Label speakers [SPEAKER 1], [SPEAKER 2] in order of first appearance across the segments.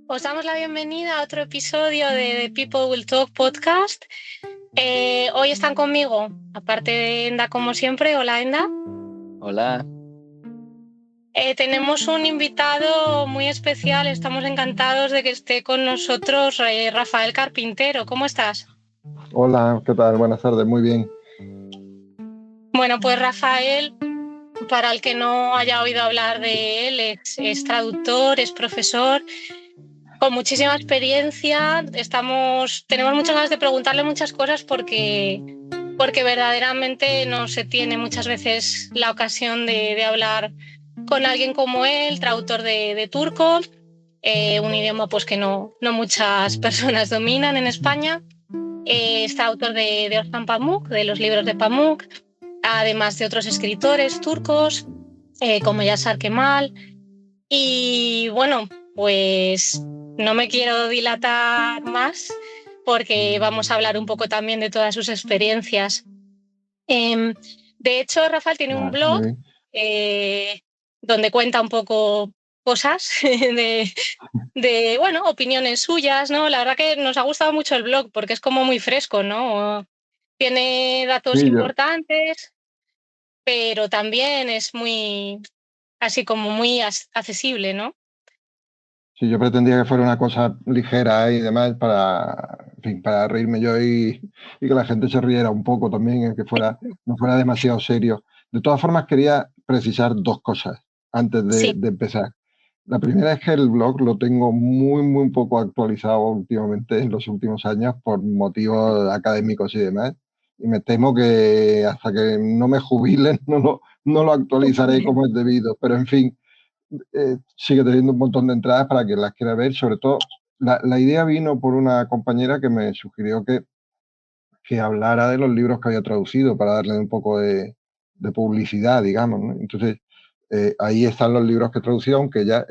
[SPEAKER 1] Os damos la bienvenida a otro episodio de The People Will Talk podcast. Hoy están conmigo, aparte de Enda como siempre. Hola, Enda.
[SPEAKER 2] Hola.
[SPEAKER 1] Tenemos un invitado muy especial, estamos encantados de que esté con nosotros Rafael Carpintero. ¿Cómo estás?
[SPEAKER 3] Hola, ¿qué tal? Buenas tardes, muy bien.
[SPEAKER 1] Bueno, pues Rafael, para el que no haya oído hablar de él, es traductor, es profesor, con muchísima experiencia. Tenemos muchas ganas de preguntarle muchas cosas porque verdaderamente no se tiene muchas veces la ocasión de hablar con alguien como él, traductor de turco, un idioma pues que no muchas personas dominan en España. Es traductor de Orhan Pamuk, de los libros de Pamuk, además de otros escritores turcos como Yasar Kemal. Y bueno, pues no me quiero dilatar más porque vamos a hablar un poco también de todas sus experiencias. De hecho, Rafael tiene un blog
[SPEAKER 3] Muy bien.
[SPEAKER 1] donde cuenta un poco cosas de opiniones suyas, ¿no? La verdad que nos ha gustado mucho el blog porque es como muy fresco, ¿no? Tiene datos
[SPEAKER 3] Sí,
[SPEAKER 1] importantes, pero también es muy, así como muy accesible, ¿no?
[SPEAKER 3] yo pretendía que fuera una cosa ligera y demás en fin, para reírme yo y que la gente se riera un poco también, que no fuera demasiado serio. De todas formas, quería precisar dos cosas antes
[SPEAKER 1] Sí.
[SPEAKER 3] de empezar. La primera es que el blog lo tengo muy poco actualizado últimamente, en los últimos años, por motivos académicos y demás. Y me temo que hasta que no me jubilen no lo actualizaré como es debido. Pero en fin, sigue teniendo un montón de entradas para quien las quiera ver. Sobre todo, la idea vino por una compañera que me sugirió que hablara de los libros que había traducido para darle un poco de publicidad, digamos, ¿no? Entonces, ahí están los libros que he traducido, aunque ya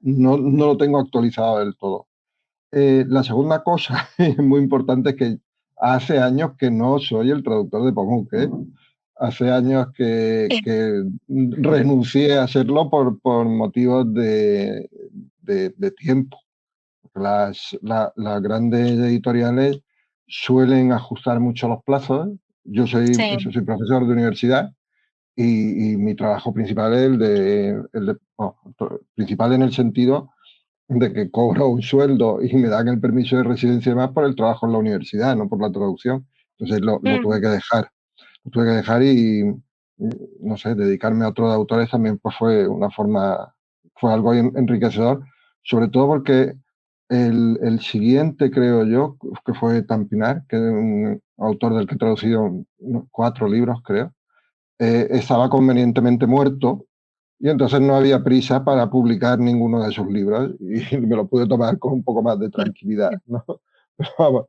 [SPEAKER 3] no lo tengo actualizado del todo. La segunda cosa muy importante es que hace años que no soy el traductor de Pamuk, ¿eh? Hace años que renuncié a hacerlo por motivos de tiempo. Las grandes editoriales suelen ajustar mucho los plazos.
[SPEAKER 1] Sí.
[SPEAKER 3] Yo soy profesor de universidad y mi trabajo principal es principal en el sentido de que cobro un sueldo y me dan el permiso de residencia y demás por el trabajo en la universidad, no por la traducción. Entonces lo tuve que dejar. Lo tuve que dejar no sé, dedicarme a otros autores también pues fue algo enriquecedor, sobre todo porque el siguiente, creo yo, que fue Tampinar, que es un autor del que he traducido 4 libros, creo, estaba convenientemente muerto y entonces no había prisa para publicar ninguno de sus libros y me lo pude tomar con un poco más de tranquilidad, ¿no? Pero vamos,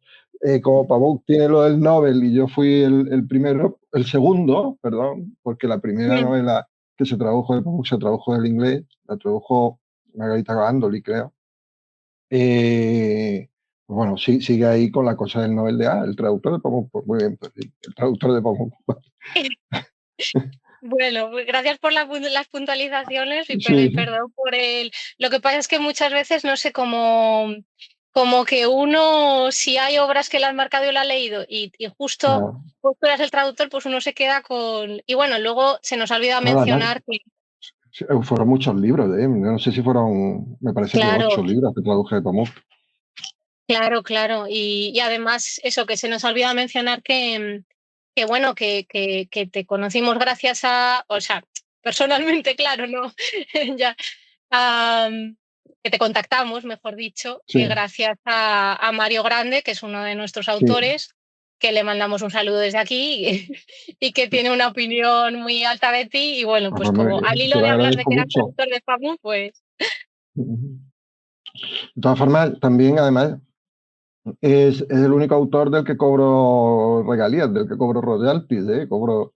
[SPEAKER 3] como Pamuk tiene lo del Nobel y yo fui el segundo, perdón, porque la primera novela que se tradujo de Pamuk se tradujo del inglés, la tradujo Margarita Gandoli, creo. Pues bueno, sí, sigue ahí con la cosa del Nobel el traductor de Pamuk, pues muy bien, pues sí, el traductor de Pamuk.
[SPEAKER 1] Bueno, pues gracias por las puntualizaciones y
[SPEAKER 3] Sí,
[SPEAKER 1] perdón por el... Lo que pasa es que muchas veces no sé como que uno, si hay obras que la han marcado y la ha leído y
[SPEAKER 3] claro.
[SPEAKER 1] justo eres el traductor, pues uno se queda con... Y bueno, luego se nos olvida
[SPEAKER 3] No, además,
[SPEAKER 1] mencionar que,
[SPEAKER 3] sí, fueron muchos libros, yo no sé si fueron, me parece que
[SPEAKER 1] claro,
[SPEAKER 3] 8 libros que traduje de Pamuk.
[SPEAKER 1] claro. Y además eso, que se nos olvida mencionar que bueno, que te conocimos gracias a... O sea, personalmente, claro, ¿no? Ya. Que te contactamos, mejor dicho,
[SPEAKER 3] Sí,
[SPEAKER 1] gracias a Mario Grande, que es uno de nuestros
[SPEAKER 3] sí,
[SPEAKER 1] autores, que le mandamos un saludo desde aquí y que tiene una opinión muy alta de ti. Y bueno,
[SPEAKER 3] ah,
[SPEAKER 1] pues
[SPEAKER 3] pues muy
[SPEAKER 1] como al
[SPEAKER 3] bien,
[SPEAKER 1] hilo
[SPEAKER 3] te lo
[SPEAKER 1] de hablar de
[SPEAKER 3] agradezco
[SPEAKER 1] que eras
[SPEAKER 3] mucho.
[SPEAKER 1] traductor de FAMU, pues
[SPEAKER 3] De todas formas, también además es el único autor del que cobro regalías, del que cobro royalties, cobro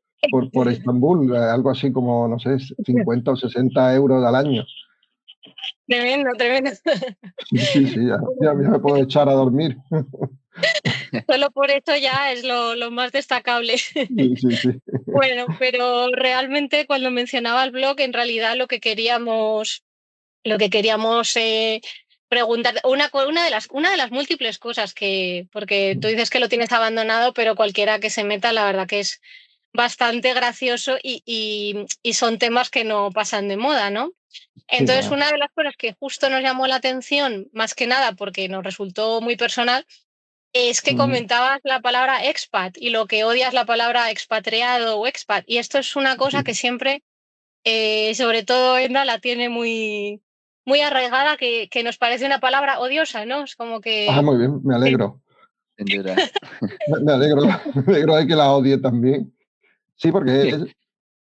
[SPEAKER 3] por Estambul, algo así como, no sé, 50 o 60 euros al año.
[SPEAKER 1] tremendo.
[SPEAKER 3] Sí, ya me puedo echar a dormir.
[SPEAKER 1] Solo por eso ya es lo más destacable.
[SPEAKER 3] Sí.
[SPEAKER 1] Bueno, pero realmente cuando mencionaba el blog, en realidad lo que queríamos lo que queríamos preguntar, una de las múltiples cosas porque tú dices que lo tienes abandonado, pero cualquiera que se meta, la verdad que es bastante gracioso y son temas que no pasan de moda, ¿no?
[SPEAKER 3] Sí,
[SPEAKER 1] Entonces,
[SPEAKER 3] no.
[SPEAKER 1] una de las cosas que justo nos llamó la atención, más que nada porque nos resultó muy personal, es que
[SPEAKER 3] Ujú.
[SPEAKER 1] comentabas la palabra expat y lo que odias la palabra expatriado o expat. Y esto es una cosa que siempre, sobre todo Enda, la tiene muy, muy arraigada, que nos parece una palabra odiosa, ¿no? Es como
[SPEAKER 3] Ah,
[SPEAKER 1] que...
[SPEAKER 3] muy bien, me
[SPEAKER 1] Sí.
[SPEAKER 3] alegro.
[SPEAKER 2] Sin duda.
[SPEAKER 3] Me alegro, me alegro de que la odie también. Sí, porque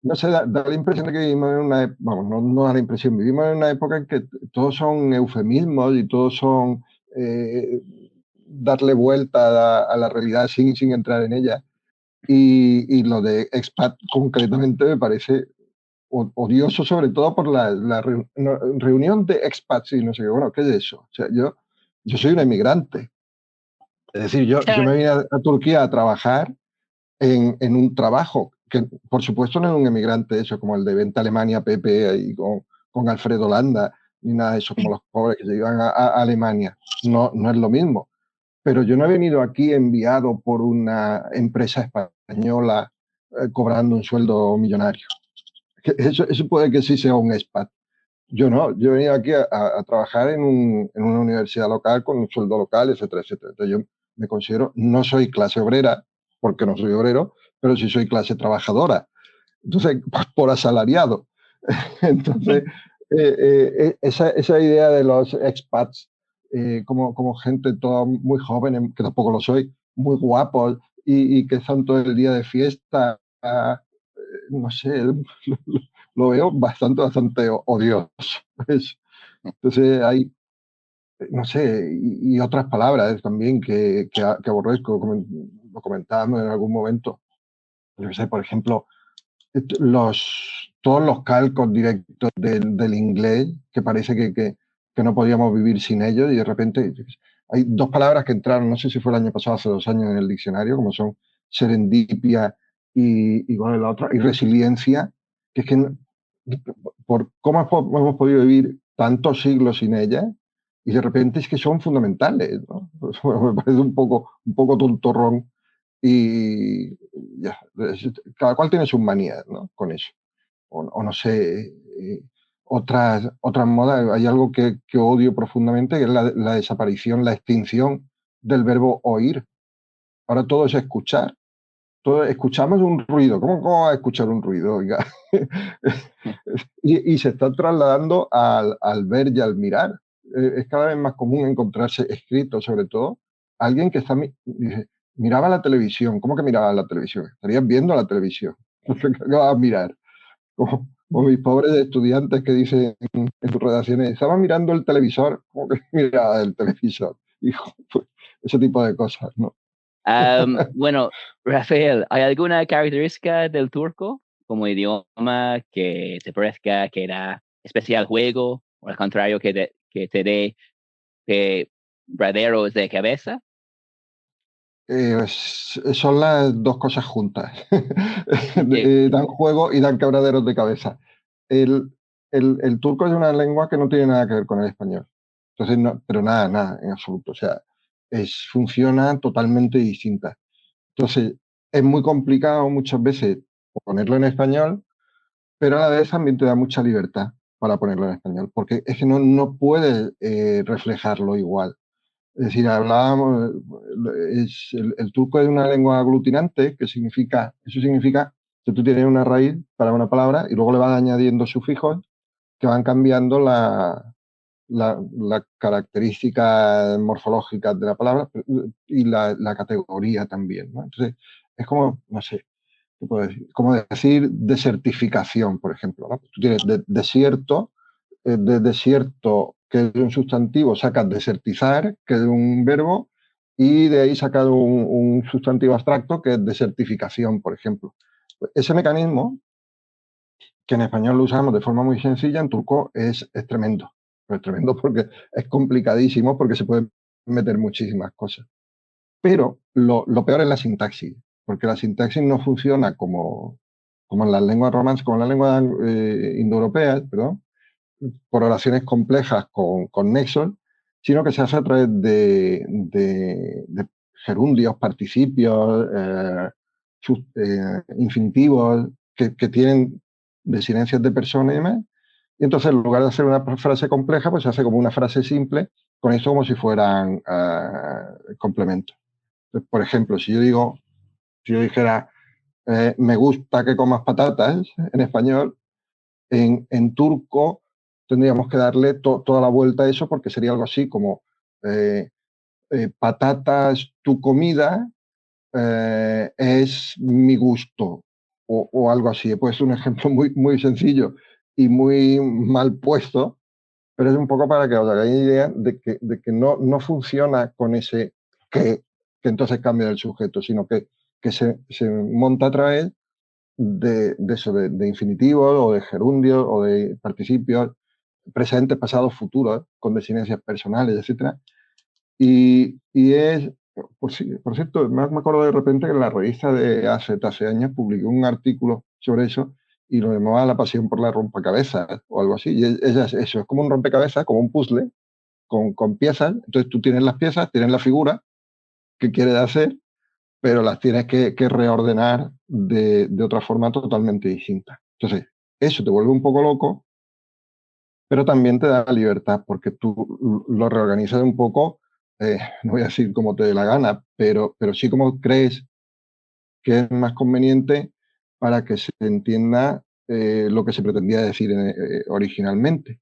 [SPEAKER 3] no sé, da la impresión de que vivimos en una época, vamos, no da la impresión, vivimos en una época en que todos son eufemismos y todos son eh, darle vuelta a la realidad sin entrar en ella. Y lo de expat concretamente me parece odioso, sobre todo por la reunión de expats y no sé qué. Bueno, ¿qué es eso? O sea, yo soy un emigrante. Es decir, yo
[SPEAKER 1] Claro.
[SPEAKER 3] me vine a Turquía a trabajar en un trabajo, que por supuesto no es un emigrante eso, como el de Venta Alemania Pepe ahí con Alfredo Landa, ni nada de eso, como los pobres que se iban a Alemania. No, no es lo mismo. Pero yo no he venido aquí enviado por una empresa española cobrando un sueldo millonario. Eso puede que sí sea un expat. Yo no, yo he venido aquí a trabajar en una universidad local con un sueldo local, etcétera, etcétera. Entonces yo me considero, no soy clase obrera, porque no soy obrero, pero sí soy clase trabajadora. Entonces, por asalariado. Entonces, esa idea de los expats como gente toda muy joven, que tampoco lo soy, muy guapos y que están todo el día de fiesta, no sé, lo veo bastante odioso. Entonces hay, no sé, y otras palabras también que aborrezco, como lo comentábamos en algún momento. Yo sé, por ejemplo, todos los calcos directos del inglés, que parece que no podíamos vivir sin ellos, y de repente hay dos palabras que entraron, no sé si fue el año pasado, hace 2 años en el diccionario, como son serendipia bueno, la otra, y resiliencia, que es que por cómo hemos podido vivir tantos siglos sin ellas, y de repente es que son fundamentales, ¿no? Me parece un poco tontorrón y ya, cada cual tiene sus manías, ¿no? Con eso. O no sé, otras modas, hay algo que odio profundamente, que es la desaparición, la extinción del verbo oír. Ahora todo es escuchar. Todo, escuchamos un ruido. ¿Cómo vas a escuchar un ruido? Oiga. Y se está trasladando al ver y al mirar. Es cada vez más común encontrarse escrito, sobre todo, alguien que dice, miraba la televisión. ¿Cómo que miraba la televisión? Estarías viendo la televisión. ¿Qué vas a mirar? Como mis pobres estudiantes que dicen en sus redacciones, estaba mirando el televisor. ¿Cómo que miraba el televisor? Hijo, pues, ese tipo de cosas, ¿no?
[SPEAKER 2] Bueno, Rafael, ¿hay alguna característica del turco como idioma que te parezca que era especial juego, o al contrario, que te dé quebraderos de cabeza?
[SPEAKER 3] Son las dos cosas juntas.
[SPEAKER 2] Que,
[SPEAKER 3] Dan juego y dan quebraderos de cabeza. El, el turco es una lengua que no tiene nada que ver con el español. Entonces, no, pero nada, nada, en absoluto. O sea, funciona totalmente distinta. Entonces, es muy complicado muchas veces ponerlo en español, pero a la vez también te da mucha libertad para ponerlo en español, porque es que no puedes reflejarlo igual. Es decir, hablábamos, el turco es una lengua aglutinante, eso significa que tú tienes una raíz para una palabra y luego le vas añadiendo sufijos que van cambiando la característica morfológica de la palabra y la categoría también, ¿no? Entonces, es como, no sé, ¿qué puedo decir? Como decir desertificación, por ejemplo, ¿no? Tú tienes desierto, de desierto, que es un sustantivo, sacas desertizar, que es un verbo, y de ahí sacas un sustantivo abstracto, que es desertificación, por ejemplo. Ese mecanismo, que en español lo usamos de forma muy sencilla, en turco es tremendo. Es tremendo porque es complicadísimo, porque se pueden meter muchísimas cosas. Pero lo peor es la sintaxis, porque la sintaxis no funciona como en las lenguas romances, como en las lenguas indoeuropeas, perdón, por oraciones complejas con nexos, sino que se hace a través de gerundios, participios, infinitivos que tienen desinencias de persona y demás. Y entonces, en lugar de hacer una frase compleja, pues se hace como una frase simple, con esto como si fueran complementos. Entonces, por ejemplo, si yo dijera, me gusta que comas patatas en español, en turco tendríamos que darle toda la vuelta a eso, porque sería algo así como patatas, tu comida, es mi gusto, o algo así. Pues un ejemplo muy sencillo y muy mal puesto, pero es un poco para que os hagáis idea de que no funciona con ese que entonces cambia el sujeto, sino que se monta a través de eso, de infinitivos o de gerundios o de participios presentes, pasados, futuros, con desinencias personales, etcétera. Y es, por cierto, me acuerdo de repente que en la revista de hace años publiqué un artículo sobre eso y lo llamaba La pasión por la rompecabezas o algo así. Y eso, es como un rompecabezas, como un puzzle con piezas. Entonces tú tienes las piezas, tienes la figura que quieres hacer, pero las tienes que reordenar de otra forma totalmente distinta. Entonces, eso te vuelve un poco loco, pero también te da libertad porque tú lo reorganizas un poco, no voy a decir como te dé la gana, pero sí como crees que es más conveniente para que se entienda lo que se pretendía decir originalmente,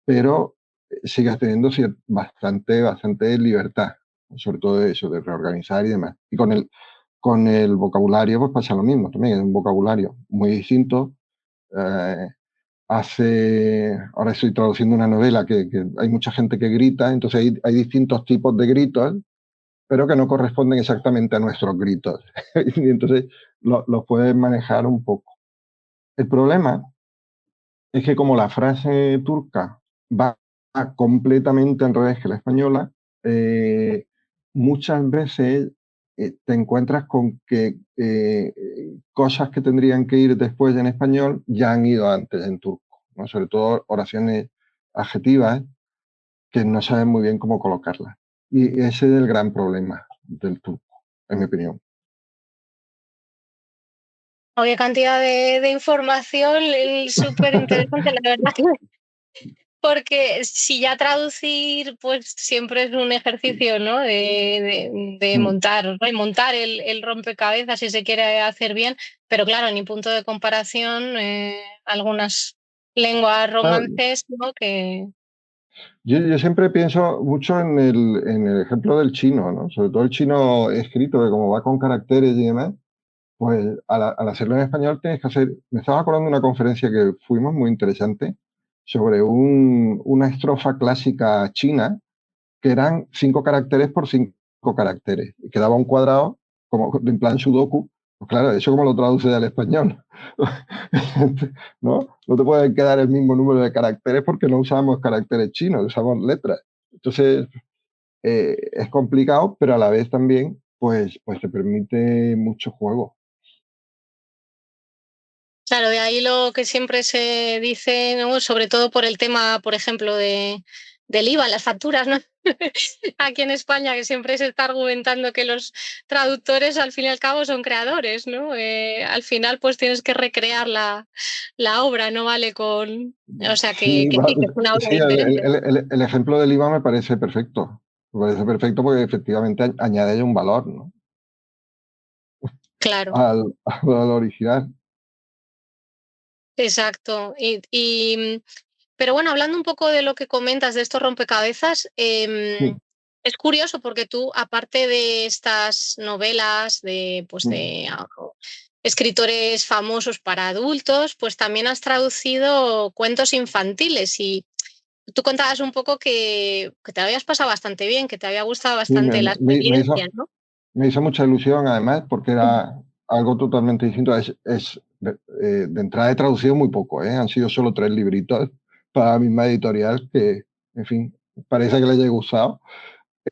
[SPEAKER 3] pero sigas teniendo bastante libertad, sobre todo eso, de reorganizar y demás. Y con el vocabulario pues pasa lo mismo también, es un vocabulario muy distinto. Eh, Ahora estoy traduciendo una novela que hay mucha gente que grita, entonces hay distintos tipos de gritos, pero que no corresponden exactamente a nuestros gritos. Y entonces los puedes manejar un poco. El problema es que como la frase turca va completamente al revés que la española, muchas veces te encuentras con que cosas que tendrían que ir después en español ya han ido antes en turco, ¿no? Sobre todo oraciones adjetivas que no saben muy bien cómo colocarlas. Y ese es el gran problema del turco, en mi opinión.
[SPEAKER 1] Oye, cantidad de información súper interesante, la verdad. Porque si ya traducir, pues siempre es un ejercicio, ¿no? De montar, ¿no? Y montar el rompecabezas si se quiere hacer bien, pero claro, ni punto de comparación, algunas lenguas
[SPEAKER 3] Ah,
[SPEAKER 1] romances, ¿no? Que
[SPEAKER 3] yo siempre pienso mucho en el ejemplo del chino, ¿no? Sobre todo el chino escrito, que como va con caracteres y demás, pues al hacerlo en español tienes que hacer. Me estaba acordando de una conferencia que fuimos muy interesante sobre una estrofa clásica china que eran 5 caracteres por 5 caracteres y quedaba un cuadrado como en plan sudoku. Pues claro, eso como lo traduce al español. ¿No? No te puede quedar el mismo número de caracteres porque no usamos caracteres chinos, usamos letras. Entonces, es complicado, pero a la vez también, pues te permite mucho juego.
[SPEAKER 1] claro, de ahí lo que siempre se dice, ¿no? Sobre todo por el tema, por ejemplo, del IVA, las facturas, ¿no? Aquí en España, que siempre se está argumentando que los traductores al fin y al cabo son creadores, ¿no? Al final, pues tienes que recrear la obra, no vale con. O sea,
[SPEAKER 3] Sí,
[SPEAKER 1] que sí, que es una obra
[SPEAKER 3] sí,
[SPEAKER 1] diferente.
[SPEAKER 3] el ejemplo del IVA me parece perfecto. Me parece perfecto porque efectivamente añade un valor, ¿no?
[SPEAKER 1] Claro,
[SPEAKER 3] al original.
[SPEAKER 1] exacto. Pero bueno, hablando un poco de lo que comentas de estos rompecabezas,
[SPEAKER 3] Mm,
[SPEAKER 1] es curioso porque tú, aparte de estas novelas pues
[SPEAKER 3] mm.
[SPEAKER 1] escritores famosos para adultos, pues también has traducido cuentos infantiles y tú contabas un poco que te habías pasado bastante bien, que te había gustado
[SPEAKER 3] Sí,
[SPEAKER 1] bastante la experiencia, ¿no?
[SPEAKER 3] me hizo mucha ilusión además porque era algo totalmente distinto. De entrada he traducido muy poco, ¿eh? Han sido solo 3 libritos para la misma editorial que, en fin, parece que les haya gustado.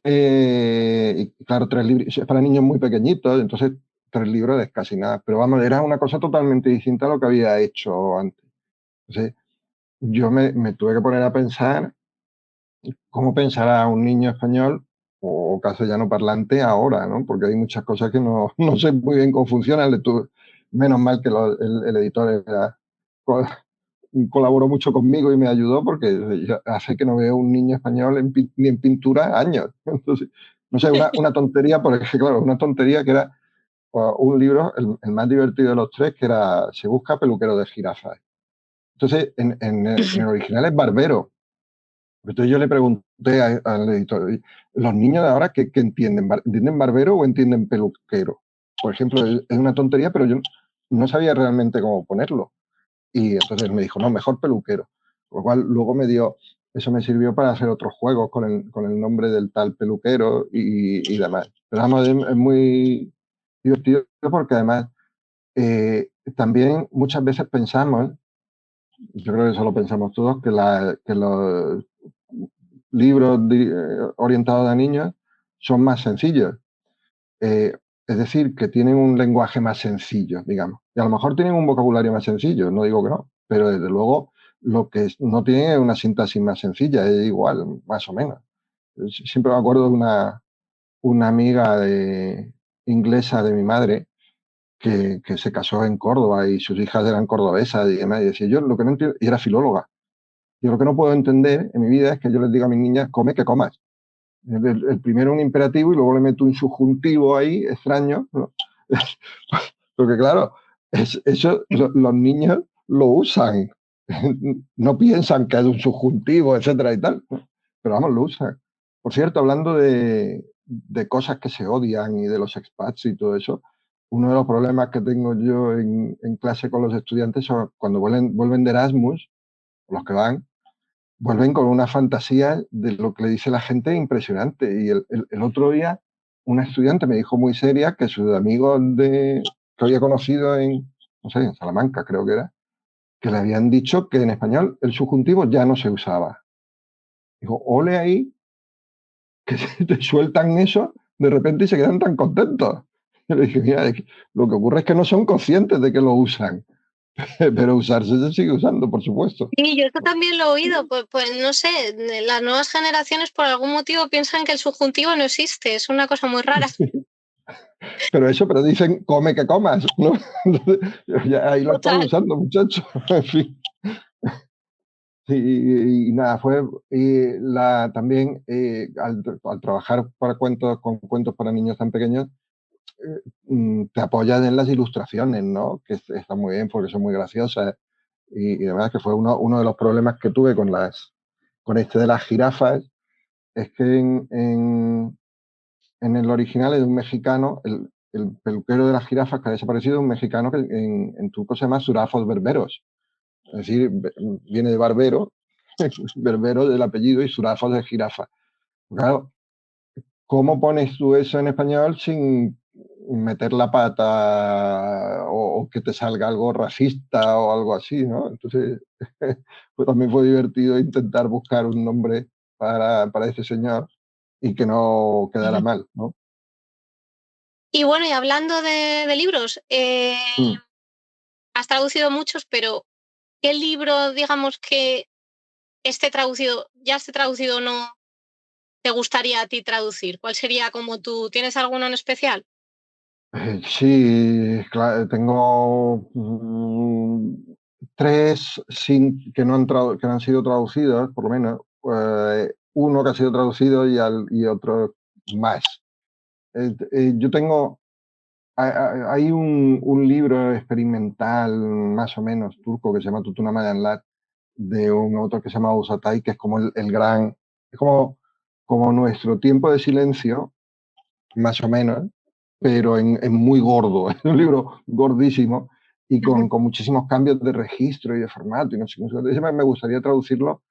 [SPEAKER 3] Y claro, 3 libros, es para niños muy pequeñitos, entonces 3 libros es casi nada. Pero vamos, era una cosa totalmente distinta a lo que había hecho antes. Entonces, yo me tuve que poner a pensar cómo pensará un niño español o castellano parlante ahora, ¿no? Porque hay muchas cosas que no, no sé muy bien cómo funcionan. Menos mal que el editor colaboró mucho conmigo y me ayudó porque hace que no veo un niño español ni en pintura años. Entonces, no sé, una tontería, porque claro, una tontería que era un libro, el más divertido de los tres, que era Se busca peluquero de jirafas. Entonces, en el original es barbero. Entonces yo le pregunté al editor, ¿los niños de ahora qué entienden? ¿Entienden barbero o entienden peluquero? Por ejemplo, es una tontería, pero yo no sabía realmente cómo ponerlo. Y entonces me dijo, no, mejor peluquero. Por lo cual luego eso me sirvió para hacer otros juegos con el nombre del tal peluquero y demás. Pero vamos, es muy divertido porque además también muchas veces pensamos, yo creo que eso lo pensamos todos, que los libros orientados a niños son más sencillos. Eh, es decir, que tienen un lenguaje más sencillo, digamos. Y a lo mejor tienen un vocabulario más sencillo, no digo que no, pero desde luego lo que no tiene es una sintaxis más sencilla, es igual, más o menos. Siempre me acuerdo de una amiga inglesa de mi madre que se casó en Córdoba y sus hijas eran cordobesas y demás. Y decía, yo lo que no entiendo, y era filóloga, yo lo que no puedo entender en mi vida es que yo les diga a mis niñas, come que comas. El primero un imperativo y luego le meto un subjuntivo ahí, extraño, ¿no? Porque claro, los niños lo usan, no piensan que es un subjuntivo, etcétera y tal, ¿no? Pero vamos, lo usan. Por cierto, hablando de cosas que se odian y de los expats y todo eso, uno de los problemas que tengo yo en clase con los estudiantes son cuando vuelven de Erasmus, los que van, vuelven con una fantasía de lo que le dice la gente impresionante. Y el otro día, una estudiante me dijo muy seria que sus amigos que había conocido no sé, en Salamanca creo que era, que le habían dicho que en español el subjuntivo ya no se usaba. Dijo, ole ahí, que te sueltan eso de repente y se quedan tan contentos. Yo le dije, mira, lo que ocurre es que no son conscientes de que lo usan, pero usarse se sigue usando, por supuesto.
[SPEAKER 1] Sí, yo eso también lo he oído, pues no sé, las nuevas generaciones por algún motivo piensan que el subjuntivo no existe, es una cosa muy rara.
[SPEAKER 3] Pero dicen, come que comas, ¿no? Entonces, ya ahí lo están
[SPEAKER 1] Total.
[SPEAKER 3] usando, muchachos. En fin. Y nada, también al trabajar con cuentos para niños tan pequeños, te apoyas en las ilustraciones, ¿no? Que están muy bien porque son muy graciosas y demás, que fue uno de los problemas que tuve con este de las jirafas, es que en el original es de un mexicano, el peluquero de las jirafas que ha desaparecido, es un mexicano que en turco se llama Surafos Berberos. Es decir, viene de barbero, berbero del apellido y Surafos de jirafa. Claro, ¿cómo pones tú eso en español sin meter la pata o que te salga algo racista o algo así, ¿no? Entonces, pues también fue divertido intentar buscar un nombre para ese señor y que no quedara mal, ¿no?
[SPEAKER 1] Y bueno, y hablando de libros,
[SPEAKER 3] Mm.
[SPEAKER 1] has traducido muchos, pero ¿qué libro, digamos, que ya esté traducido o no, te gustaría a ti traducir? ¿Cuál sería como tienes alguno en especial?
[SPEAKER 3] Sí, claro, tengo tres que no han sido traducidos, por lo menos. Uno que ha sido traducido y otro más. Yo tengo, hay un libro experimental, más o menos, turco, que se llama Tutunamayanlar, de un autor que se llama Usatay, que es como el gran, es como nuestro tiempo de silencio, más o menos, pero en muy gordo. Es un libro gordísimo y con muchísimos cambios de registro y de formato. Y no sé, me gustaría traducirlo,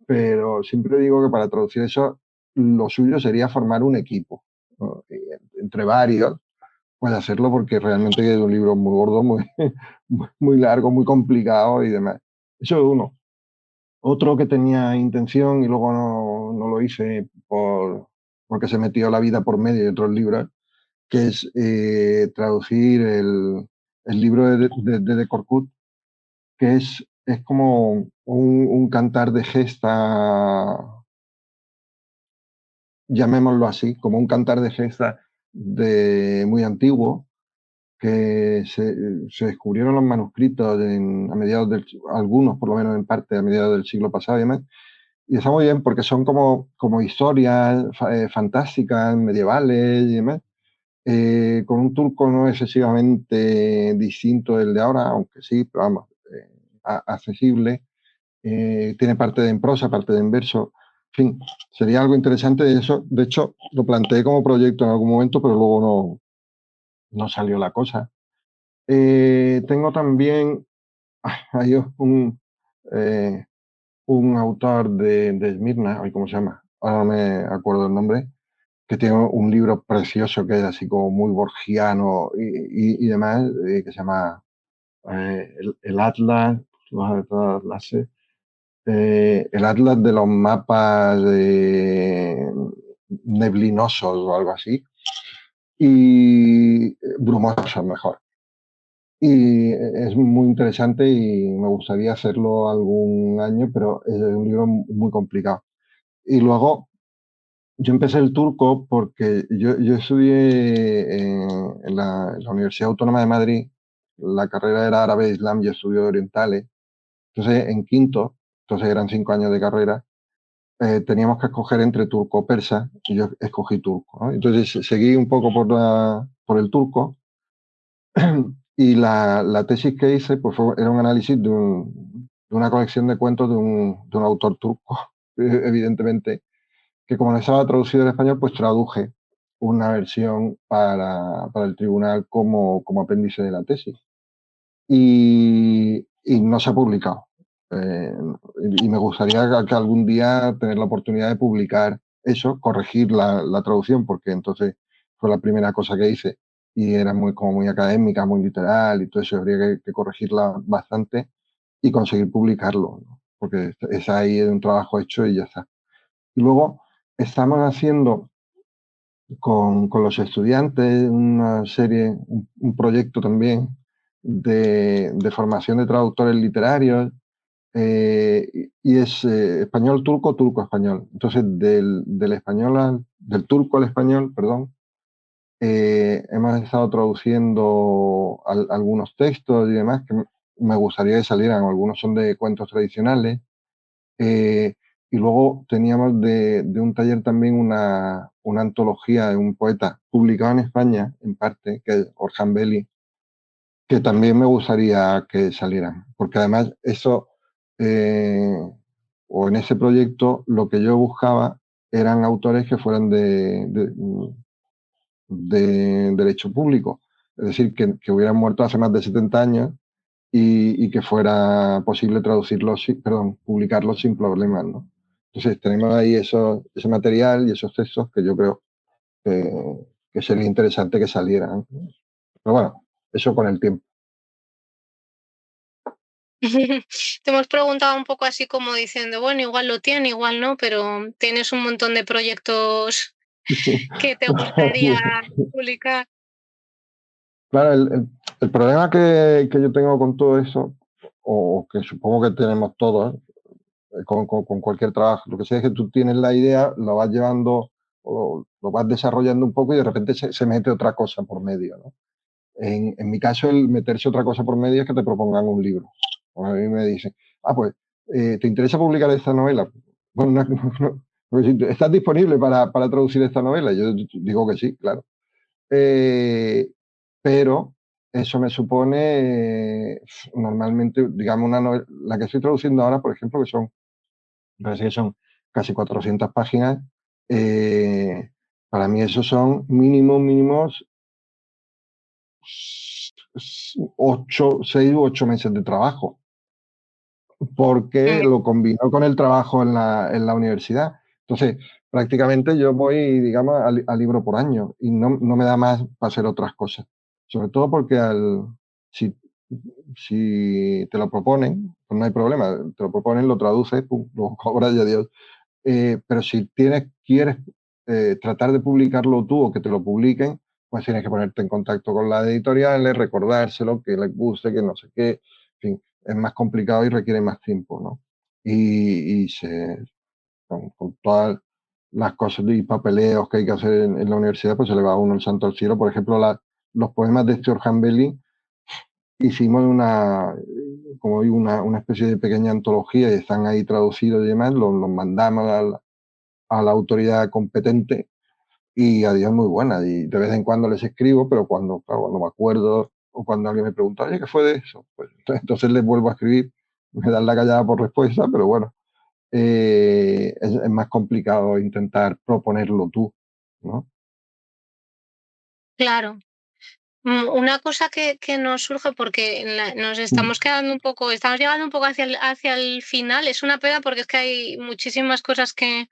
[SPEAKER 3] pero siempre digo que para traducir eso, lo suyo sería formar un equipo, ¿no? Entre varios, pues hacerlo porque realmente es un libro muy gordo, muy largo, muy complicado y demás. Eso es uno. Otro que tenía intención y luego no lo hice porque se metió la vida por medio de otros libros, que es traducir el libro de Corcut, que es es como un cantar de gesta, llamémoslo así, como un cantar de gesta muy antiguo, que se descubrieron los manuscritos a mediados algunos por lo menos en parte a mediados del siglo pasado y demás. Y está muy bien porque son como historias fantásticas, medievales y demás, con un turco no excesivamente distinto del de ahora, aunque sí, pero vamos, accesible. Tiene parte de en prosa, parte de en verso. En fin, sería algo interesante de eso. De hecho, lo planteé como proyecto en algún momento, pero luego no salió la cosa. Tengo también hay eh, un autor de Esmirna, ¿cómo se llama? Ahora no me acuerdo el nombre, que tiene un libro precioso que es así como muy borgiano y demás, que se llama el Atlas, los atlases, el Atlas de los mapas neblinosos o algo así, y brumosos mejor. Y es muy interesante y me gustaría hacerlo algún año, pero es un libro muy complicado. Y luego yo empecé el turco porque yo estudié en la Universidad Autónoma de Madrid, la carrera era árabe, islam y estudios orientales. Entonces, en quinto, entonces eran 5 años de carrera, teníamos que escoger entre turco o persa y yo escogí turco, ¿no? Entonces seguí un poco por el turco y la tesis que hice pues era un análisis de una colección de cuentos de un autor turco, evidentemente, que como no estaba traducido en español, pues traduje una versión para el tribunal como apéndice de la tesis. Y no se ha publicado. Eh, y me gustaría que algún día tener la oportunidad de publicar eso, corregir la traducción, porque entonces fue la primera cosa que hice y era como muy académica, muy literal y todo eso, habría que corregirla bastante y conseguir publicarlo, ¿no? Porque es ahí un trabajo hecho y ya está. Y luego estamos haciendo con los estudiantes una serie, un proyecto también de formación de traductores literarios, y es español turco, turco español. Entonces, del español del turco al español, perdón, hemos estado traduciendo algunos textos y demás que me gustaría que salieran. Algunos son de cuentos tradicionales. Y luego teníamos de un taller también una antología de un poeta publicado en España, en parte, que es Orhan Veli, que también me gustaría que salieran, porque además eso, o en ese proyecto, lo que yo buscaba eran autores que fueran de derecho público, es decir, que hubieran muerto hace más de 70 años y que fuera posible traducirlos, perdón, publicarlos sin problemas, ¿no? Entonces tenemos ahí ese material y esos textos que yo creo que sería interesante que salieran. Pero bueno, eso con el tiempo.
[SPEAKER 1] Te hemos preguntado un poco así como diciendo, bueno, igual lo tiene, igual no, pero tienes un montón de proyectos que te gustaría publicar.
[SPEAKER 3] Claro, el problema que yo tengo con todo eso, o que supongo que tenemos todos, con cualquier trabajo, lo que sea es que tú tienes la idea, lo vas llevando o lo vas desarrollando un poco y de repente se mete otra cosa por medio, ¿no? En mi caso, el meterse otra cosa por medio es que te propongan un libro. O a mí me dicen, pues, ¿te interesa publicar esta novela? Bueno, ¿estás disponible para traducir esta novela? Yo digo que sí, claro. Pero eso me supone normalmente, digamos, una novela, la que estoy traduciendo ahora, por ejemplo, me parece que son casi 400 páginas, para mí esos son mínimos 6 u 8 meses de trabajo, porque lo combino con el trabajo en la universidad. Entonces, prácticamente yo voy, digamos, a libro por año y no me da más para hacer otras cosas. Sobre todo porque si te lo proponen, pues no hay problema. Te lo proponen, lo traduces, pum, lo cobras y adiós. Pero si quieres tratar de publicarlo tú o que te lo publiquen, pues tienes que ponerte en contacto con las editoriales, recordárselo, que les guste, que no sé qué. En fin, es más complicado y requiere más tiempo, ¿no? Y con todas las cosas y papeleos que hay que hacer en la universidad, pues se le va a uno el santo al cielo. Por ejemplo, los poemas de Stuart Hambelly, hicimos como digo, una especie de pequeña antología y están ahí traducidos y demás, los mandamos a la autoridad competente y a Dios muy buena. Y de vez en cuando les escribo, pero claro, cuando me acuerdo o cuando alguien me pregunta, oye, ¿qué fue de eso? Pues entonces les vuelvo a escribir, me dan la callada por respuesta, pero bueno, es más complicado intentar proponerlo tú, ¿no?
[SPEAKER 1] Claro. Una cosa que nos surge porque nos estamos quedando un poco, estamos llegando un poco hacia el final, es una pena porque es que hay muchísimas cosas que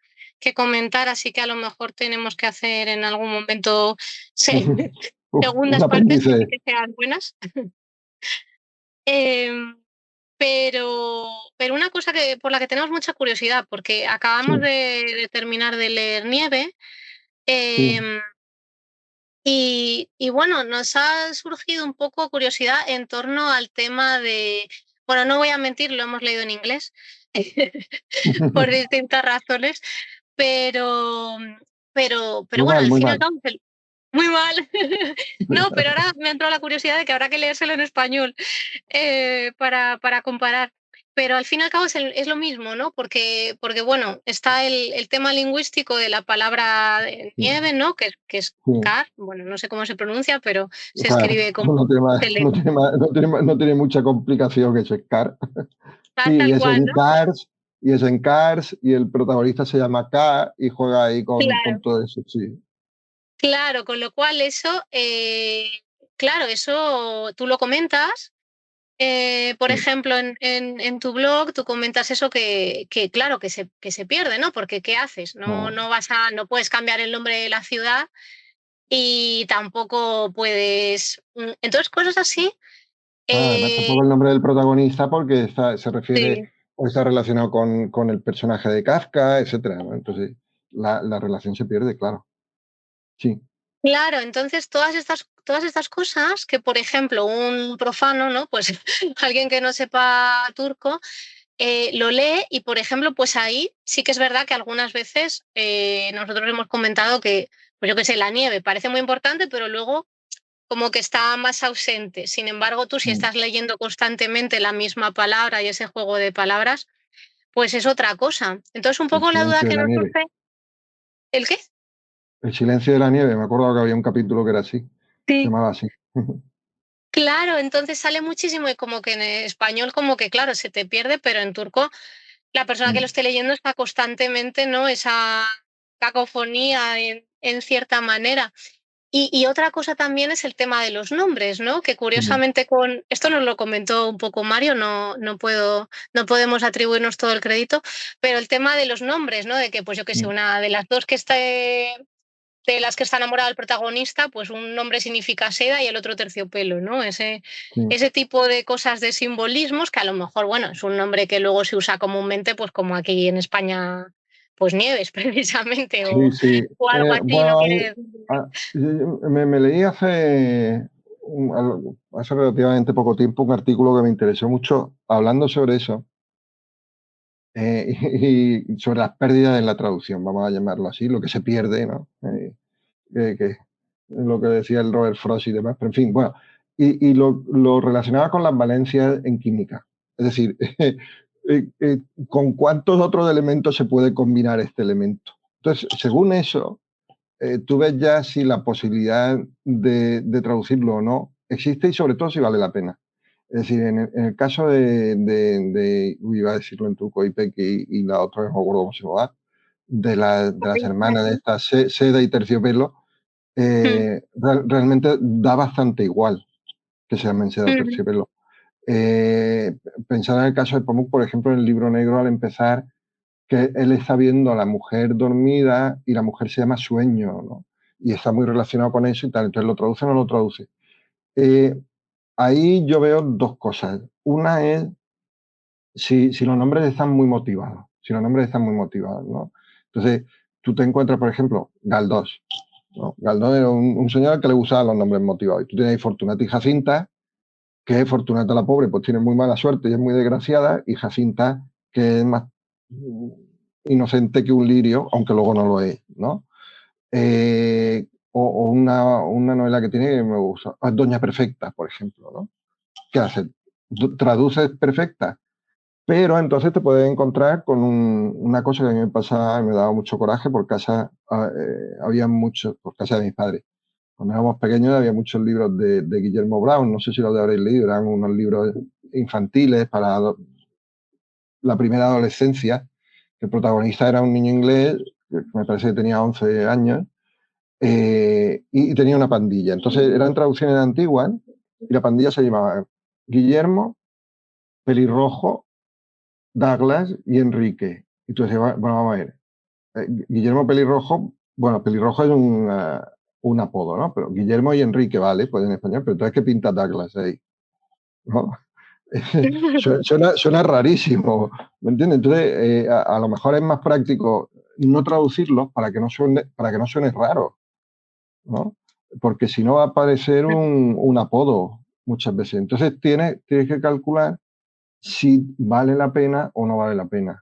[SPEAKER 1] comentar, así que a lo mejor tenemos que hacer en algún momento
[SPEAKER 3] Un
[SPEAKER 1] segundas partes que sí
[SPEAKER 3] apéndice.
[SPEAKER 1] que sean buenas. Em, pero una cosa por la que tenemos mucha curiosidad, porque acabamos
[SPEAKER 3] Sí,
[SPEAKER 1] de terminar de leer Nieve.
[SPEAKER 3] sí.
[SPEAKER 1] em, y bueno, nos ha surgido un poco curiosidad en torno al tema de, bueno, no voy a mentir, lo hemos leído en inglés por distintas razones, pero, pero
[SPEAKER 3] Muy
[SPEAKER 1] bueno,
[SPEAKER 3] mal,
[SPEAKER 1] al
[SPEAKER 3] muy
[SPEAKER 1] fin y al
[SPEAKER 3] mal.
[SPEAKER 1] cabo, muy mal. No, pero ahora me ha entrado la curiosidad de que habrá que leérselo en español para comparar. Pero al fin y al cabo es lo mismo, ¿no? Porque bueno, está el tema lingüístico de la palabra
[SPEAKER 3] Sí,
[SPEAKER 1] nieve, ¿no? Que es
[SPEAKER 3] sí.
[SPEAKER 1] car, bueno, no sé cómo se pronuncia, pero se
[SPEAKER 3] Claro,
[SPEAKER 1] escribe como se lee,
[SPEAKER 3] no tiene mucha complicación que eso es Car.
[SPEAKER 1] car
[SPEAKER 3] Sí,
[SPEAKER 1] tal cual, ¿no?
[SPEAKER 3] Es en Cars, y el protagonista se llama K y juega ahí con
[SPEAKER 1] Claro,
[SPEAKER 3] todo eso, sí.
[SPEAKER 1] claro, con lo cual eso, claro, eso tú lo comentas. Por
[SPEAKER 3] Sí.
[SPEAKER 1] ejemplo, en tu blog tú comentas eso claro, que se pierde, ¿no? Porque ¿qué haces? No,
[SPEAKER 3] No.
[SPEAKER 1] no puedes cambiar el nombre de la ciudad y tampoco puedes. Entonces, cosas así.
[SPEAKER 3] Además,
[SPEAKER 1] eh,
[SPEAKER 3] tampoco el nombre del protagonista porque se refiere
[SPEAKER 1] sí,
[SPEAKER 3] o está relacionado con el personaje de Kafka, etcétera, ¿no? Entonces, la relación se pierde, claro. Sí.
[SPEAKER 1] claro, entonces todas estas cosas que, por ejemplo, un profano, ¿no? Pues alguien que no sepa turco, lo lee y, por ejemplo, pues ahí sí que es verdad que algunas veces nosotros hemos comentado que, pues yo qué sé, la nieve parece muy importante, pero luego como que está más ausente. Sin embargo, tú si
[SPEAKER 3] Mm.
[SPEAKER 1] estás leyendo constantemente la misma palabra y ese juego de palabras, pues es otra cosa. Entonces, un
[SPEAKER 3] El
[SPEAKER 1] poco la duda
[SPEAKER 3] silencio de
[SPEAKER 1] que
[SPEAKER 3] la
[SPEAKER 1] nos
[SPEAKER 3] nieve.
[SPEAKER 1] surge, ¿el qué?
[SPEAKER 3] El silencio de la nieve, me acuerdo que había un capítulo que era así, se
[SPEAKER 1] Sí.
[SPEAKER 3] llamaba así.
[SPEAKER 1] Claro, entonces sale muchísimo y como que en español como que claro, se te pierde, pero en turco la persona que lo
[SPEAKER 3] Mm.
[SPEAKER 1] esté leyendo está constantemente, ¿no? Esa cacofonía en cierta manera. Y otra cosa también es el tema de los nombres, ¿no? Que
[SPEAKER 3] Mm.
[SPEAKER 1] curiosamente esto nos lo comentó un poco Mario, no podemos atribuirnos todo el crédito, pero el tema de los nombres, ¿no? De que, pues yo qué sé,
[SPEAKER 3] Mm.
[SPEAKER 1] una de las dos de las que está enamorada del protagonista, pues un nombre significa seda y el otro terciopelo, ¿no?
[SPEAKER 3] Sí.
[SPEAKER 1] Ese tipo de cosas de simbolismos que a lo mejor, bueno, es un nombre que luego se usa comúnmente, pues como aquí en España, pues Nieves precisamente,
[SPEAKER 3] Sí, sí.
[SPEAKER 1] o algo así, no
[SPEAKER 3] Bueno,
[SPEAKER 1] quiere.
[SPEAKER 3] me leí hace relativamente poco tiempo un artículo que me interesó mucho hablando sobre eso, y sobre las pérdidas en la traducción, vamos a llamarlo así, lo que se pierde, ¿no? Que lo que decía el Robert Frost y demás, pero en fin, bueno, y lo relacionaba con las valencias en química. Es decir, ¿con cuántos otros elementos se puede combinar este elemento? Entonces, según eso, tú ves ya si la posibilidad de traducirlo o no existe y sobre todo si vale la pena. Es decir, en el caso iba a decirlo en turco, Ipek y la otra, no me acuerdo cómo se llama, de las hermanas de esta Seda y Terciopelo, realmente da bastante igual que sea Seda o Terciopelo. Eh, Pensar en el caso de Pamuk, por ejemplo, en el libro negro, al empezar, que él está viendo a la mujer dormida y la mujer se llama sueño, ¿no? Y está muy relacionado con eso y tal. Entonces, ¿lo traduce o no lo traduce? Eh, Ahí yo veo dos cosas. Una es si los nombres están muy motivados, si los nombres están muy motivados, ¿no? Entonces, tú te encuentras, por ejemplo, Galdós, ¿no? Galdós era un señor que le gustaban los nombres motivados. Y tú tienes ahí Fortunata y Jacinta, que Fortunata la pobre pues tiene muy mala suerte y es muy desgraciada, y Jacinta, que es más inocente que un lirio, aunque luego no lo es, ¿no? O una novela que tiene que me gusta, Doña Perfecta, por ejemplo, ¿no? ¿Qué hace? Traduces perfecta, pero entonces te puedes encontrar con una cosa que a mí me pasaba, me daba mucho coraje. Por casa había muchos, por casa de mis padres. Cuando éramos pequeños había muchos libros de Guillermo Brown, no sé si los habréis leído, eran unos libros infantiles para la primera adolescencia, que el protagonista era un niño inglés, que me parece que tenía 11 años, y tenía una pandilla. Entonces eran traducciones antiguas y la pandilla se llamaba Guillermo, Pelirrojo, Douglas y Enrique. Y tú decías, bueno, vamos a ver, Guillermo Pelirrojo, bueno, Pelirrojo es un apodo, ¿no? Pero Guillermo y Enrique, vale, pues en español, pero entonces, ¿qué pinta Douglas ahí? ¿No? Suena rarísimo, ¿me entiendes? Entonces, a lo mejor es más práctico no traducirlos para que no suene raro, ¿no? Porque si no va a parecer un apodo muchas veces. Entonces tienes que calcular si vale la pena o no vale la pena.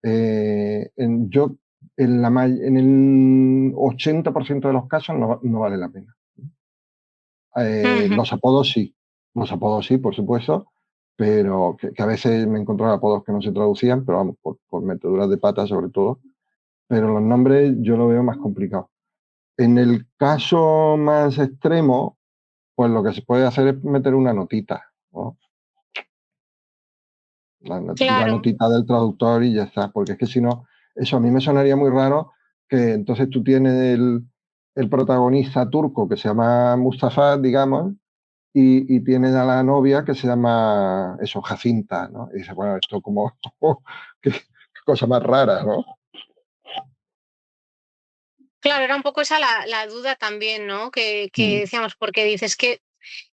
[SPEAKER 3] Yo en el 80% de los casos no vale la pena. Los apodos sí, por supuesto, pero que a veces me encontraba apodos que no se traducían, pero vamos, por meteduras de pata sobre todo. Pero los nombres yo lo veo más complicado. En el caso más extremo, pues lo que se puede hacer es meter una notita, ¿no? La típica
[SPEAKER 1] Claro.
[SPEAKER 3] notita del traductor y ya está, porque es que si no, eso a mí me sonaría muy raro, que entonces tú tienes el protagonista turco que se llama Mustafa, digamos, y tienes a la novia que se llama, eso, Jacinta, ¿no? Y dices, bueno, esto como, qué cosa más rara, ¿no?
[SPEAKER 1] Claro, era un poco esa la duda también, ¿no? Que decíamos, porque dices que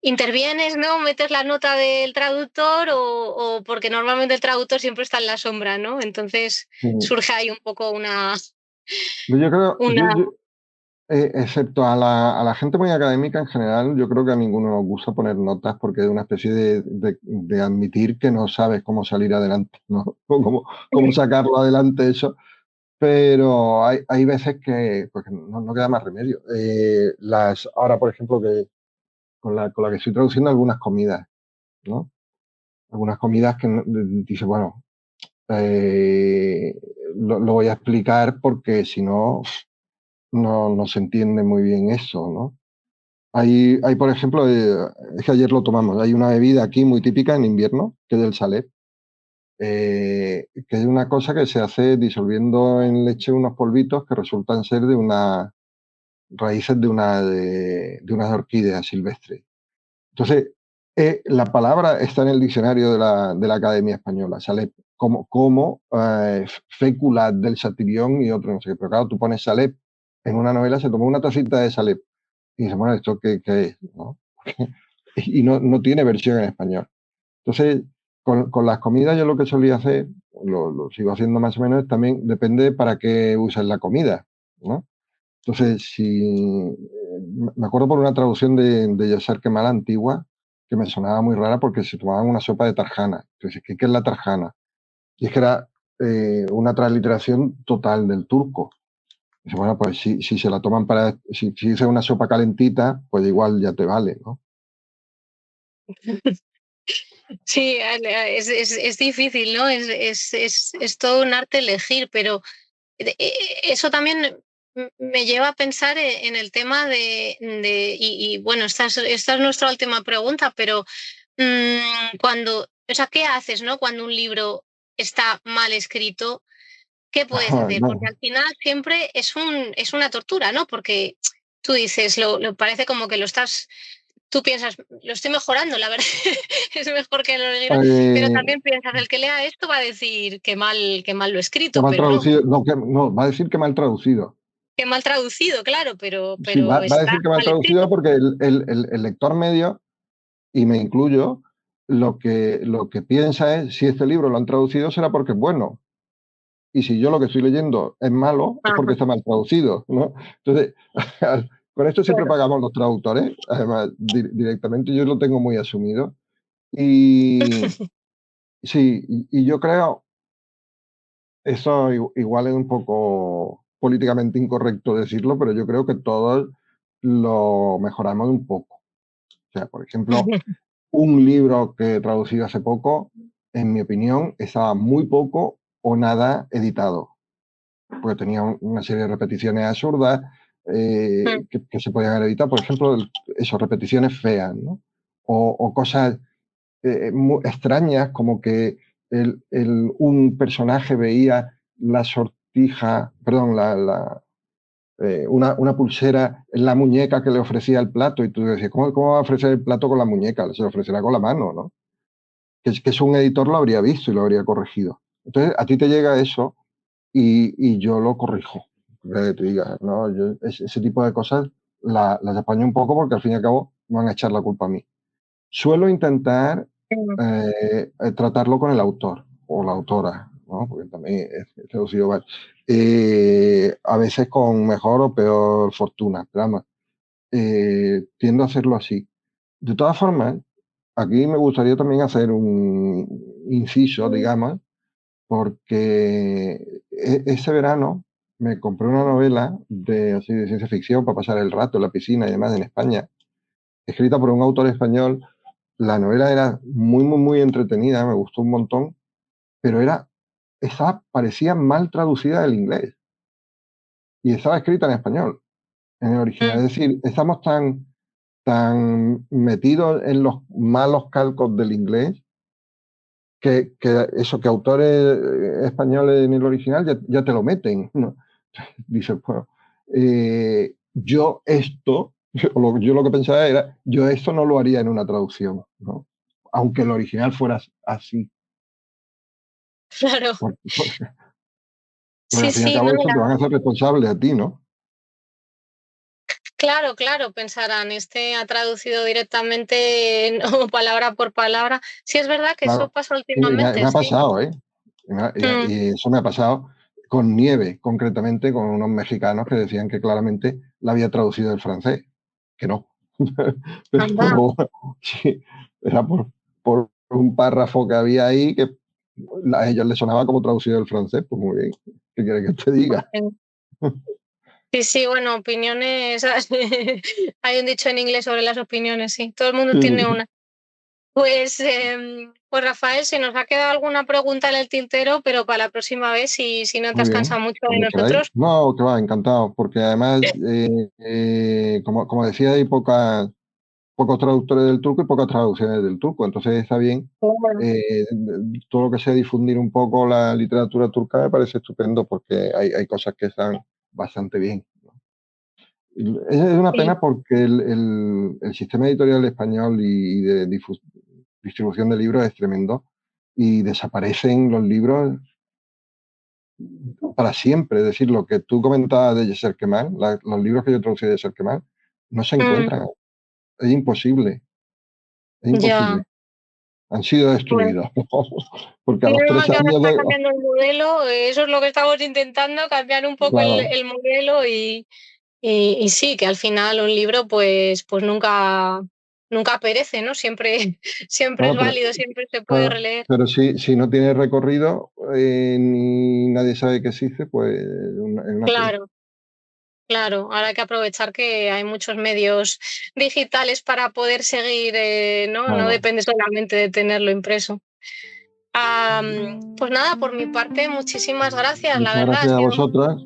[SPEAKER 1] intervienes, ¿no? Metes la nota del traductor o porque normalmente el traductor siempre está en la sombra, ¿no? Entonces surge ahí un poco una...
[SPEAKER 3] Yo creo, excepto a la gente muy académica en general, yo creo que a ninguno nos gusta poner notas porque es una especie de admitir que no sabes cómo salir adelante, ¿no? O cómo sacarlo adelante eso. Pero hay veces que pues, no queda más remedio. Ahora, por ejemplo, que con la que estoy traduciendo algunas comidas, ¿no? Algunas comidas que dice, bueno, lo voy a explicar porque si no, no se entiende muy bien eso, ¿no? Hay por ejemplo, es que ayer lo tomamos, hay una bebida aquí muy típica en invierno, que es el Salep, que es una cosa que se hace disolviendo en leche unos polvitos que resultan ser de unas raíces de unas orquídeas silvestres. Entonces, la palabra está en el diccionario de la Academia Española, Salep, como fécula del satirión y otro, no sé qué. Pero claro, tú pones Salep en una novela, se tomó una tacita de Salep. Y dices, bueno, ¿esto qué es? ¿No? Y no tiene versión en español. Entonces, con las comidas yo lo que solía hacer, lo sigo haciendo más o menos, también depende para qué usas la comida, ¿no? Entonces, me acuerdo por una traducción de Yasser Kemal antigua, que me sonaba muy rara porque se tomaban una sopa de tarjana. Entonces, ¿qué es la tarjana? Y es que era una transliteración total del turco. Dice, bueno, pues si se la toman si dice una sopa calentita, pues igual ya te vale, ¿no?
[SPEAKER 1] Sí, es difícil, ¿no? Es todo un arte elegir, pero eso también me lleva a pensar en el tema y bueno, esta es nuestra última pregunta, pero o sea, ¿qué haces, no? Cuando un libro está mal escrito, ¿qué puedes hacer? Porque
[SPEAKER 3] Bueno,
[SPEAKER 1] al final siempre es una tortura, ¿no? Porque tú dices, lo parece como que tú piensas, lo estoy mejorando, la verdad, es mejor que lo original, pero
[SPEAKER 3] eh,
[SPEAKER 1] también piensas, el que lea esto va a decir que mal lo he
[SPEAKER 3] que
[SPEAKER 1] escrito,
[SPEAKER 3] mal
[SPEAKER 1] pero no,
[SPEAKER 3] traducido, no, va a decir que mal traducido.
[SPEAKER 1] que mal traducido, claro,
[SPEAKER 3] Sí,
[SPEAKER 1] pero
[SPEAKER 3] va a
[SPEAKER 1] está
[SPEAKER 3] decir que mal
[SPEAKER 1] mal escrito.
[SPEAKER 3] traducido porque el lector medio, y me incluyo, lo que piensa es, si este libro lo han traducido será porque es bueno. Y si yo lo que estoy leyendo es malo, es porque
[SPEAKER 1] Ajá,
[SPEAKER 3] está mal traducido, ¿no? Entonces, con esto siempre
[SPEAKER 1] claro.
[SPEAKER 3] pagamos los traductores, además, directamente yo lo tengo muy asumido. Y sí, y yo creo, eso igual es un poco políticamente incorrecto decirlo, pero yo creo que todos lo mejoramos un poco. O sea, por ejemplo, un libro que he traducido hace poco, en mi opinión, estaba muy poco o nada editado, porque tenía una serie de repeticiones absurdas que se podían haber evitado. Por ejemplo, esas repeticiones feas, ¿no? O cosas muy extrañas, como que un personaje veía la sortija, perdón, una pulsera en la muñeca que le ofrecía el plato, y tú decías, ¿cómo va a ofrecer el plato con la muñeca? Se lo ofrecerá con la mano, ¿no? Que es un editor lo habría visto y lo habría corregido. Entonces, a ti te llega eso y yo lo corrijo. Que te diga, ¿no? Yo, ese tipo de cosas las apaño un poco porque al fin y al cabo me van a echar la culpa a mí. Suelo intentar tratarlo con el autor o la autora, ¿no? Porque también he traducido mal. A veces con mejor o peor fortuna, pero vamos, tiendo a hacerlo así. De todas formas, aquí me gustaría también hacer un inciso, digamos, porque ese verano me compré una novela así de ciencia ficción para pasar el rato en la piscina y demás en España, escrita por un autor español. La novela era muy, muy, muy entretenida, me gustó un montón, pero parecía mal traducida del inglés y estaba escrita en español, en el original. Es decir, estamos tan metidos en los malos calcos del inglés que autores españoles en el original ya te lo meten, ¿no? Dices, bueno, yo lo que pensaba era, yo esto no lo haría en una traducción, ¿no? Aunque el original fuera así.
[SPEAKER 1] Claro.
[SPEAKER 3] Porque al
[SPEAKER 1] Sí,
[SPEAKER 3] fin y al
[SPEAKER 1] sí,
[SPEAKER 3] cabo
[SPEAKER 1] no,
[SPEAKER 3] eso te van a hacer responsable a ti, ¿no?
[SPEAKER 1] claro, claro, pensarán, este ha traducido directamente, no, palabra por palabra. Sí, es verdad que eso
[SPEAKER 3] Claro.
[SPEAKER 1] pasa
[SPEAKER 3] Y me
[SPEAKER 1] últimamente,
[SPEAKER 3] ha
[SPEAKER 1] sí.
[SPEAKER 3] pasado, ¿eh? Y eso me ha pasado con Nieve, concretamente con unos mexicanos que decían que claramente la había traducido del francés, que no.
[SPEAKER 1] Anda.
[SPEAKER 3] Pero sí, era por un párrafo que había ahí que a ellos les sonaba como traducido del francés. Pues muy bien, ¿qué quieres que te diga?
[SPEAKER 1] Sí, sí, bueno, opiniones. Hay un dicho en inglés sobre las opiniones, sí. Todo el mundo tiene
[SPEAKER 3] Sí,
[SPEAKER 1] una. Pues Rafael, se nos ha quedado alguna pregunta en el tintero, pero para la próxima vez, si no te
[SPEAKER 3] muy
[SPEAKER 1] has
[SPEAKER 3] bien,
[SPEAKER 1] cansado mucho de
[SPEAKER 3] cuando queráis.
[SPEAKER 1] nosotros.
[SPEAKER 3] No, que va, encantado, porque además, como decía, hay pocos traductores del turco y pocas traducciones del turco, entonces está bien.
[SPEAKER 1] Bueno,
[SPEAKER 3] Todo lo que sea difundir un poco la literatura turca me parece estupendo porque hay cosas que están bastante bien. Es una
[SPEAKER 1] sí.
[SPEAKER 3] pena porque el sistema editorial español y de distribución de libros es tremendo y desaparecen los libros para siempre. Es decir, lo que tú comentabas de Yasser Kemal, los libros que yo traducí de Yasser Kemal, no se encuentran. Es imposible, es
[SPEAKER 1] Ya.
[SPEAKER 3] imposible. Han sido
[SPEAKER 1] Bueno,
[SPEAKER 3] destruidos. Porque a los
[SPEAKER 1] menos
[SPEAKER 3] 3
[SPEAKER 1] mal que ahora
[SPEAKER 3] años
[SPEAKER 1] está
[SPEAKER 3] de...
[SPEAKER 1] cambiando el modelo, eso es lo que estamos intentando, cambiar un poco
[SPEAKER 3] Claro,
[SPEAKER 1] el modelo y sí, que al final un libro pues nunca perece, ¿no? Siempre, siempre es
[SPEAKER 3] claro,
[SPEAKER 1] válido, siempre se puede
[SPEAKER 3] claro,
[SPEAKER 1] releer.
[SPEAKER 3] pero si no tiene recorrido ni nadie sabe que existe, pues es una pena.
[SPEAKER 1] Claro, claro. Ahora hay que aprovechar que hay muchos medios digitales para poder seguir, ¿no? No
[SPEAKER 3] Claro.
[SPEAKER 1] depende solamente de tenerlo impreso. Pues nada, por mi parte, muchísimas gracias, la
[SPEAKER 3] Muchas
[SPEAKER 1] verdad,
[SPEAKER 3] gracias a vosotras.